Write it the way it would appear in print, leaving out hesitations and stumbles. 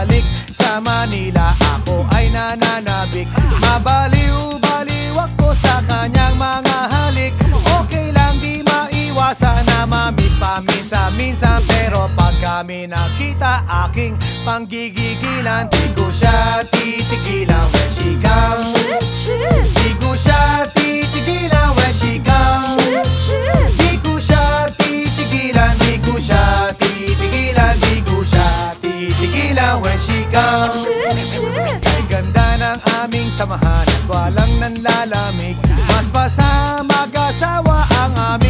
bumalik sa Manila, ako ay nananabik. Mabaliw-baliw ako sa kanyang mga halik. Okay lang, di maiwasan na mamiss paminsan-minsan, pero pag kami nakita, aking panggigigilan. Di ko siya titigilan when she comes. Di ko siya titigilan when she comes. Di ko siya titigilan, di ko siya titigilan, di ko siya titigilan when she comes. Kay ganda ng aming samahan at walang nanlalamig, mas pa sa mag-asawa ang aming